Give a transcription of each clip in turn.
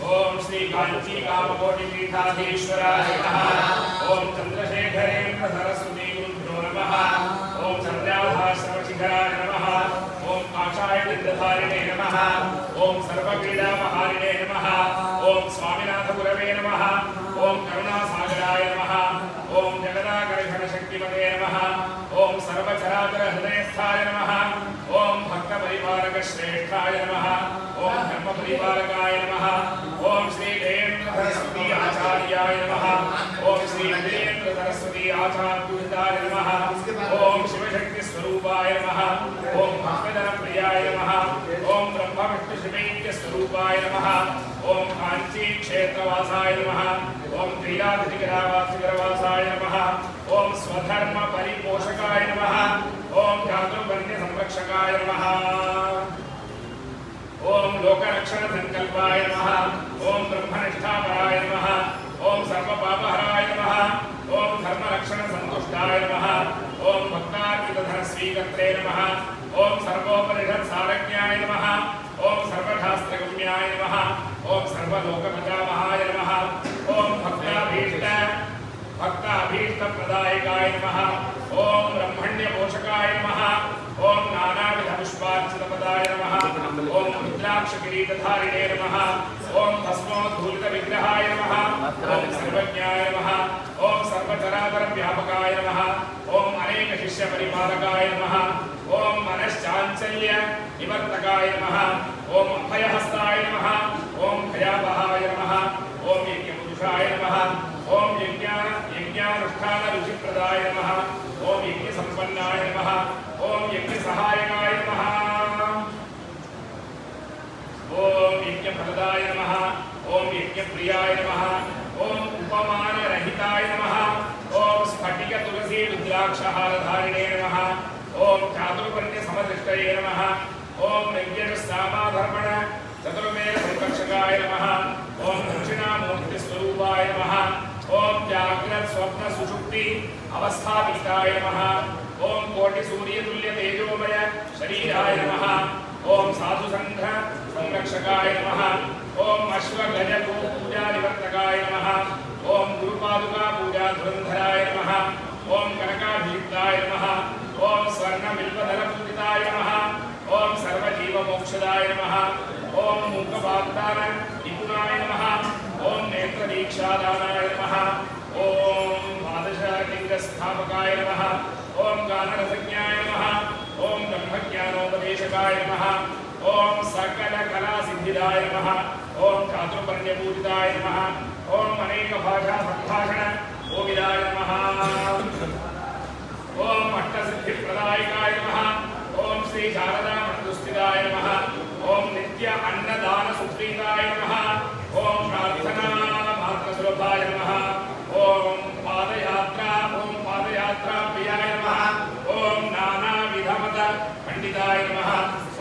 ओम श्री कांची कामकोटि पीठाधीश्वराय नमः। ओम चंद्रशेखरेन्द्र सरस्वती गुरुभ्यो नमः। ओम संध्याभास्वशिखराय नमः। ओम काषाय विद्धारिणे नमः। ओम सर्वपीडापहारिणे नमः। ओम स्वामिनाथ गुरवे नमः। ओम करुणासागराय नमः। ओम जगदाकर्षण शक्तिमते नमः। ओम सर्वचराचर हृदयस्थाय नमः। ओम भक्त परिवारक श्रेष्ठाय नमः। ओम धर्म परिवारकाय नमः। ओम श्री देवेंद्र सरस्वती आचार्याय नमः। ओम श्री देवेंद्र सरस्वती आचार्योहिताय नमः। ओम शिवशक्ति स्वरूपाय नमः। ओम भक्तजन प्रियाय नमः। ओम ब्रह्म विष्णु शिवैक्य स्वरूपाय नमः। ओम कांची क्षेत्रवासाय नमः। ओम त्रिराजगिरावासिगरवासाय नमः। ओम स्वधर्म परिपोषकाय नमः। ओम चातुर्वर्ण्य संरक्षकाय नमः। ओम लोकरक्षण संकल्पाय नमः। ओम ब्रह्मनिष्ठापराय नमः। ओम सर्वपापहराय नमः। ओम धर्मरक्षण संतुष्टाय नमः। ओम भक्तार्पितधन स्वीकर्त्रे नमः। ओम सर्वोपनिषद सारज्ञाय नमः। ओम सर्वशास्त्रगम्याय नमः। ओम सर्वलोकपितामहाय नमः। ओम भक्ताभीष्ट प्रदायकाय नमः। ओम ब्रह्मण्य पोषकाय नमः। ओम नानाविध पुष्पार्चितपदाय नमः। ओम रुद्राक्ष किरीटधारिणे नमः। ओम भस्मोद्धूलित विग्रहाय नमः। ओम सर्वज्ञाय नमः। ओम सर्वचराचर व्यापकाय नमः। ओम अनेक शिष्य परिपालकाय नमः। ओम मनश्चाञ्चल्य निवर्तकाय नमः। ओम अभयहस्ताय नमः। ओम भयावहाय नमः। ओम यज्ञपुरुषाय नमः। ओम यज्ञानुष्ठान रुचिप्रदाय नमः। ओम यज्ञसम्पन्नाय नमः। ओम यज्ञसहायकाय नमः। ओम यज्ञफलदाय नमः। ओम यज्ञप्रियाय नमः। ओम उपमानरहिताय नमः। ओम स्फटिक तुलसी रुद्राक्षहारधारिणे नमः। ओम चातुर्वर्ण्य समदृष्टये नमः। ओम यज्ञसामाधर्मण चतुर्वेद संरक्षकाय नमः। ओम दक्षिणामूर्ति स्वरूपाय नमः। ओम जाग्रत स्वप्न सुषुप्ति अवस्थापिताय नमः। ओम कोटि सूर्य तुल्य तेजोमय शरीराय नमः। ओम साधु संघ संरक्षकाय नमः। ओम अश्व गज गो पूजा निवर्तकाय नमः। ओम गुरुपादुका पूजा धुरंधराय नमः। ओम कनकाभिषिक्ताय नमः। ओम स्वर्ण बिल्वदल पूजिताय नमः। ओम सर्वजीव मोक्षदाय नमः। ओम मूकवाग्दान निपुणाय नमः। ओम नेत्र दीक्षादानाय नमः। ओम द्वादशलिंग स्थापकाय नमः। ओम गानरसज्ञाय नमः। ओम ब्रह्मज्ञानोपदेशकाय नमः। ओम सकल कला सिद्धिदाय नमः। ओम चातुर्वर्ण्य पूजिताय नमः। ओम अनेक भाषा संभाषण गोविदाय नमः। ओम अष्टसिद्धिप्रदायकाय नमः। ओम श्री शारदा मंदुस्थिताय नमः। ओम नित्य अन्नदान सुप्रीताय नमः। ओम प्रार्थना मात्र सुलभाय नमः। ओम पादयात्रा प्रियाय नमः। ओम नाना विधमत पंडिताय नमः।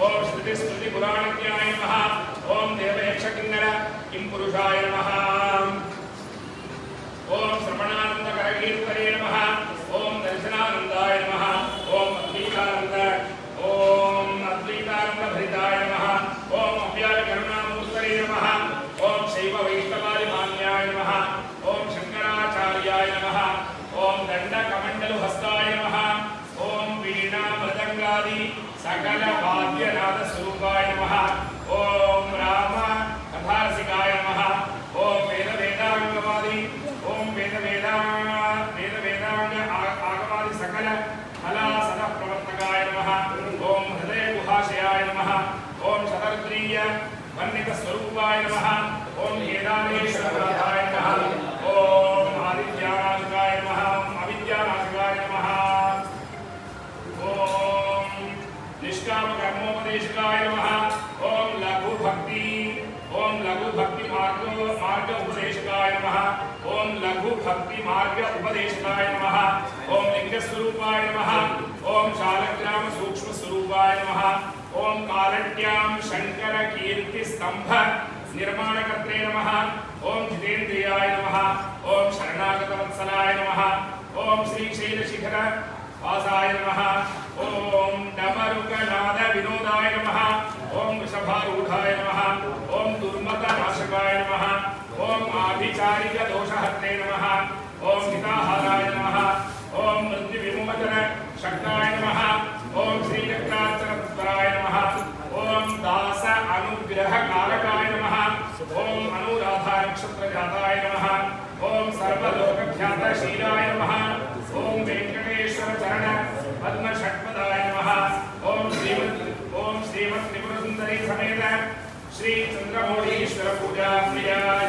ओम श्रुति स्मृति पुराणज्ञाय नमः। ओम देवयक्ष किन्नर किंपुरुषाय नमः। ओम श्रवणानंद करकीर्तने नमः। ओम दर्शनानंदाय नमः। ओम अद्वैतानंद भरिताय नमः। ओम अव्याय करुणामूर्तये नमः। ओम शैव वैष्णवादिमान्याय नमः। ओम शंकराचार्याय नमः। ओम दंडकमंडलहस्ताय नमः। ओम वीणा मृदंगादि सकल वाद्यनाद स्वरूपाय नमः। ओम राम कथारसिकाय नमः। ओम वेद वेदांगवादि ओम वेद वेदांग आगवादि सकल कला सदा प्रवर्तकाय नमः। ओम हृदय गुहाशयाय नमः। ओम शतरुद्रीय वर्णित स्वरूपाय नमः। ओम वेदानेश्वराय नमः। ओम आदित्यानाशकाय नमः। अविद्यानाशकाय नमः। ओम निष्काम कर्मोपदेशकाय नमः। ओम लघु भक्ति मार्ग उपदेशकाय नमः। ओम लघु भक्ति मार्ग उपदेशकाय नमः। ओम लिंग स्वरूपाय नमः। ओम शालग्राम सूक्ष्म स्वरूपाय नमः। ओम कालट्याम शंकर कीर्ति स्तंभ निर्माणकर्त्रे नमः। ओम जितेन्द्रियाय नमः। ओम शरणागत वत्सलाय नमः। ओम श्रीशैल शिखर वासाय नमः। ओम डमरुकनाद विनोदाय नमः। ओम वृषभारूढाय नमः ओम दुर्मतनाशकाय नमः ओम आभिचारिकदोषहर्ते नमः ओम हिताहाराय नमः ओम मृत्युविमोचन शक्ताय नमः ओम श्रीचक्रार्चनपुत्राय नमः ओम दास अनुग्रह कारकाय नमः ओम अनुराधा नक्षत्र जाताय नमः ओम सर्वलोकख्यात शीलाय नमः ओम वेंकटेश्वर चरण पद्म षट्पदाय नमः ओम श्रीमत् त्रिपुर सुंदरी समेत श्री चंद्रमौळीश्वर पूजा प्रियाय